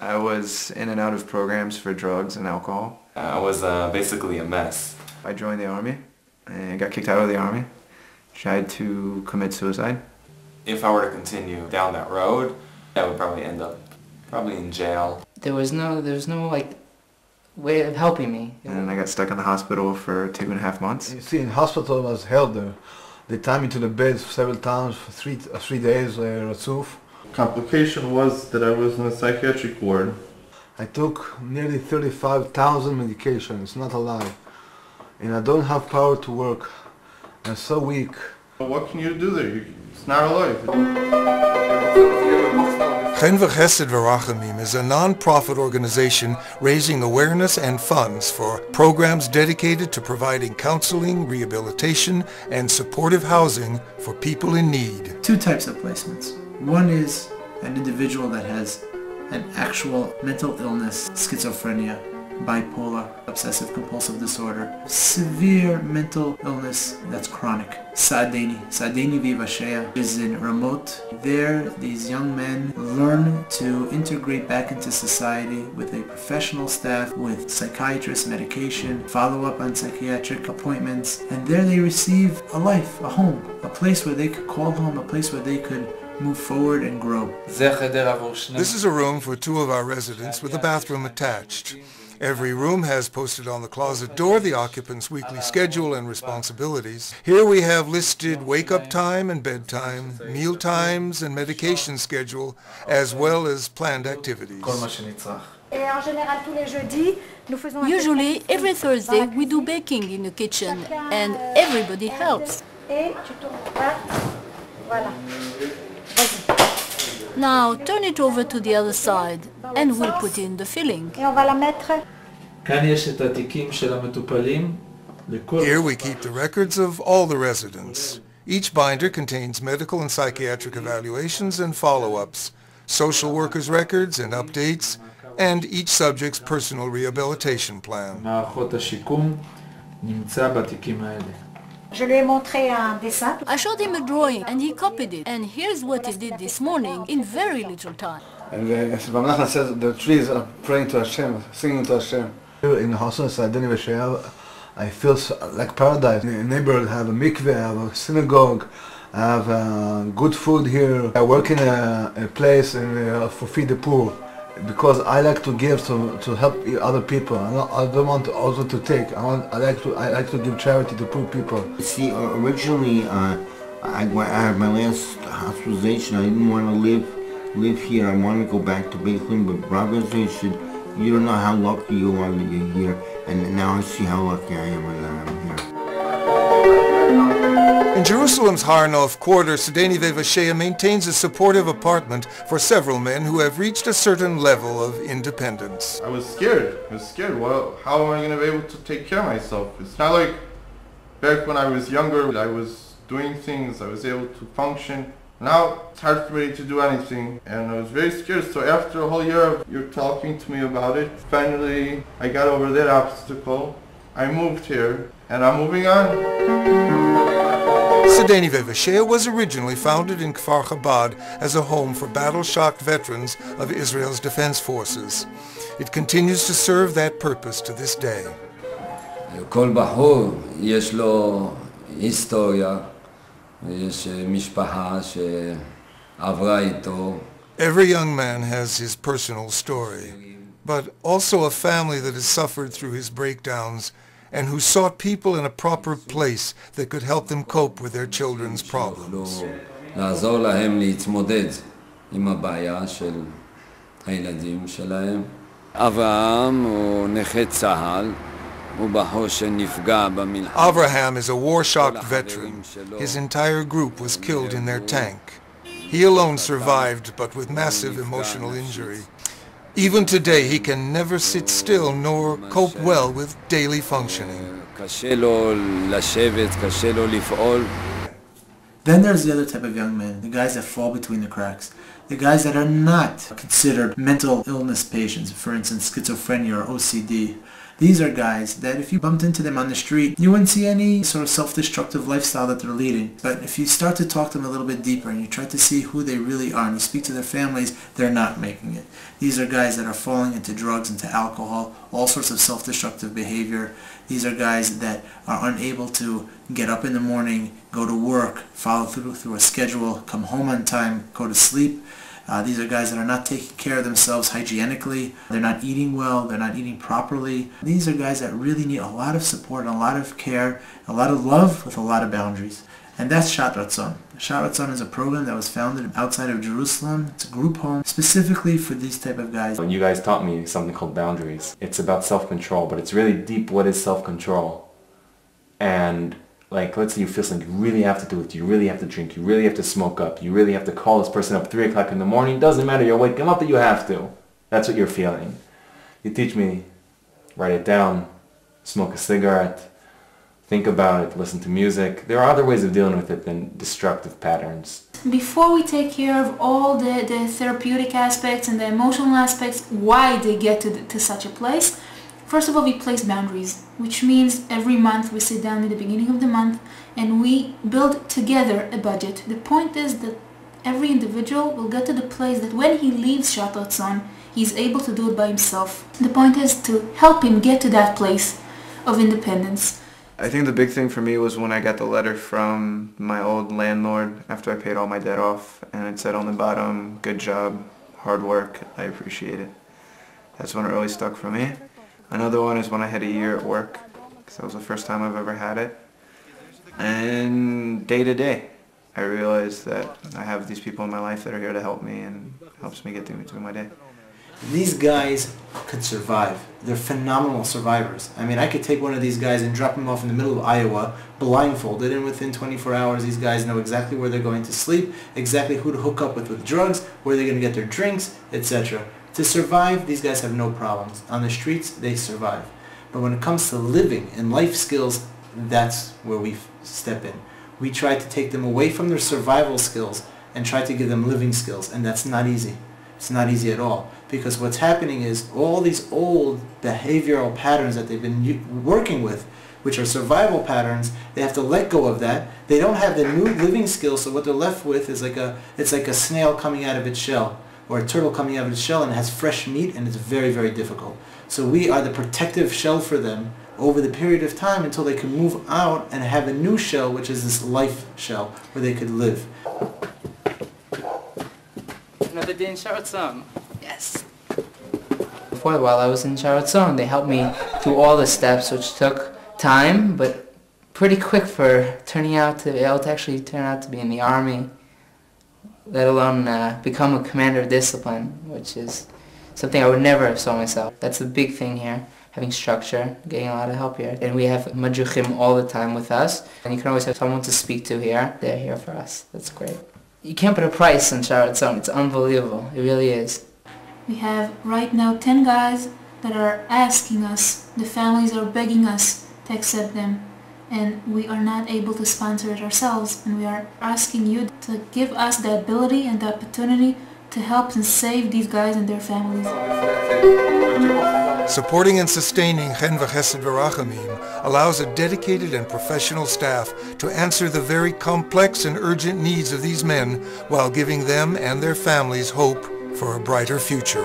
I was in and out of programs for drugs and alcohol. I was basically a mess. I joined the army and got kicked out of the army. Tried to commit suicide. If I were to continue down that road, I would probably end up in jail. There was no like way of helping me. And I got stuck in the hospital for 2.5 months. You see, in hospital I was held there. They tied me to the bed several times for three days, Ratzuf. Complication was that I was in a psychiatric ward. I took nearly 35,000 medications, it's not a lie. And I don't have power to work. I'm so weak. What can you do there? It's not alive. Chen Vchesed Vrachamim is a non-profit organization raising awareness and funds for programs dedicated to providing counseling, rehabilitation, and supportive housing for people in need. Two types of placements. One is an individual that has an actual mental illness, schizophrenia, bipolar, obsessive-compulsive disorder, severe mental illness that's chronic. Sadeni Vchesed is in remote. There, these young men learn to integrate back into society with a professional staff, with psychiatrists, medication, follow-up on psychiatric appointments, and there they receive a life, a home, a place where they could call home, a place where they could move forward and grow. This is a room for 2 of our residents with a bathroom attached. Every room has posted on the closet door the occupant's weekly schedule and responsibilities. Here we have listed wake-up time and bedtime, meal times and medication schedule, as well as planned activities. Usually, every Thursday, we do baking in the kitchen, and everybody helps. Now, turn it over to the other side, and we'll put in the filling. Here we keep the records of all the residents. Each binder contains medical and psychiatric evaluations and follow-ups, social workers' records and updates, and each subject's personal rehabilitation plan. I showed him a drawing and he copied it, and here's what he did this morning in very little time. And the trees are praying to Hashem, singing to Hashem. Here in the hospital, I feel like paradise. In the neighborhood, I have a mikveh, I have a synagogue, I have good food here. I work in a place for feed the poor, because I like to give to help other people. I don't want also to take. I like to give charity to poor people. See, originally I had my last hospitalization. I didn't want to live here. I wanted to go back to Bethlehem, but Rabbi said, "You don't know how lucky you are that you're here." And now I see how lucky I am that I'm here. In Jerusalem's Har Nof quarter, Sadeni Vchesed maintains a supportive apartment for several men who have reached a certain level of independence. I was scared. Well, how am I going to be able to take care of myself? It's not like back when I was younger, I was doing things, I was able to function. Now it's hard for me to do anything, and I was very scared. So after a whole year of you talking to me about it, finally I got over that obstacle. I moved here, and I'm moving on. Sadeni Vchesed was originally founded in Kfar Chabad as a home for battle-shocked veterans of Israel's defense forces. It continues to serve that purpose to this day. כל בחור יש לו היסטוריה, יש משפחה שעברה איתו. Every young man has his personal story, but also a family that has suffered through his breakdowns and who sought people in a proper place that could help them cope with their children's problems. לעזור להם להתמודד עם הבעיה של הילדים שלהם. אברהם הוא נכה צה"ל. Avraham is a war-shocked veteran. His entire group was killed in their tank. He alone survived, but with massive emotional injury. Even today, he can never sit still nor cope well with daily functioning. Then there's the other type of young men, the guys that fall between the cracks. The guys that are not considered mental illness patients, for instance, schizophrenia or OCD. These are guys that if you bumped into them on the street, you wouldn't see any sort of self-destructive lifestyle that they're leading. But if you start to talk to them a little bit deeper and you try to see who they really are and you speak to their families, they're not making it. These are guys that are falling into drugs, into alcohol, all sorts of self-destructive behavior. These are guys that are unable to get up in the morning, go to work, follow through a schedule, come home on time, go to sleep. These are guys that are not taking care of themselves hygienically. They're not eating well. They're not eating properly. These are guys that really need a lot of support, a lot of care, a lot of love with a lot of boundaries. And that's Shat Ratzon. Shat Ratzon is a program that was founded outside of Jerusalem. It's a group home specifically for these type of guys. You guys taught me something called boundaries. It's about self-control, but it's really deep. What is self-control? And like, let's say you feel something, you really have to do it. You really have to drink. You really have to smoke up. You really have to call this person up 3 o'clock in the morning. Doesn't matter. You're waking them up, that you have to. That's what you're feeling. You teach me, write it down, smoke a cigarette, think about it, listen to music. There are other ways of dealing with it than destructive patterns. Before we take care of all the therapeutic aspects and the emotional aspects, why they get to such a place, first of all, we place boundaries, which means every month we sit down at the beginning of the month and we build together a budget. The point is that every individual will get to the place that when he leaves Shat Ratzon, he's able to do it by himself. The point is to help him get to that place of independence. I think the big thing for me was when I got the letter from my old landlord after I paid all my debt off, and it said on the bottom, "Good job, hard work, I appreciate it." That's when it really stuck for me. Another one is when I had a year at work, because that was the first time I've ever had it. And day to day, I realized that I have these people in my life that are here to help me and helps me get through my day. These guys could survive. They're phenomenal survivors. I mean, I could take one of these guys and drop him off in the middle of Iowa, blindfolded, and within 24 hours these guys know exactly where they're going to sleep, exactly who to hook up with drugs, where they're going to get their drinks, etc. To survive, these guys have no problems. On the streets, they survive. But when it comes to living and life skills, that's where we step in. We try to take them away from their survival skills and try to give them living skills, and that's not easy. It's not easy at all, because what's happening is all these old behavioral patterns that they've been working with, which are survival patterns, they have to let go of that. They don't have the new living skills, so what they're left with is it's like a snail coming out of its shell, or a turtle coming out of its shell, and it has fresh meat, and it's very, very difficult. So we are the protective shell for them over the period of time until they can move out and have a new shell, which is this life shell, where they could live. Another day in Shat Ratzon. Yes. Before, while I was in Shat Ratzon, they helped me through all the steps, which took time, but pretty quick for turning out to be able to actually turn out to be in the army, let alone become a commander of discipline, which is something I would never have saw myself. That's the big thing here, having structure, getting a lot of help here. And we have madjuchim all the time with us, and you can always have someone to speak to here. They're here for us. That's great. You can't put a price on Shat Ratzon. It's unbelievable. It really is. We have right now 10 guys that are asking us, the families are begging us to accept them, and we are not able to sponsor it ourselves, and we are asking you to give us the ability and the opportunity to help and save these guys and their families. Supporting and sustaining Chen, Vchesed, Vrachamim allows a dedicated and professional staff to answer the very complex and urgent needs of these men while giving them and their families hope for a brighter future.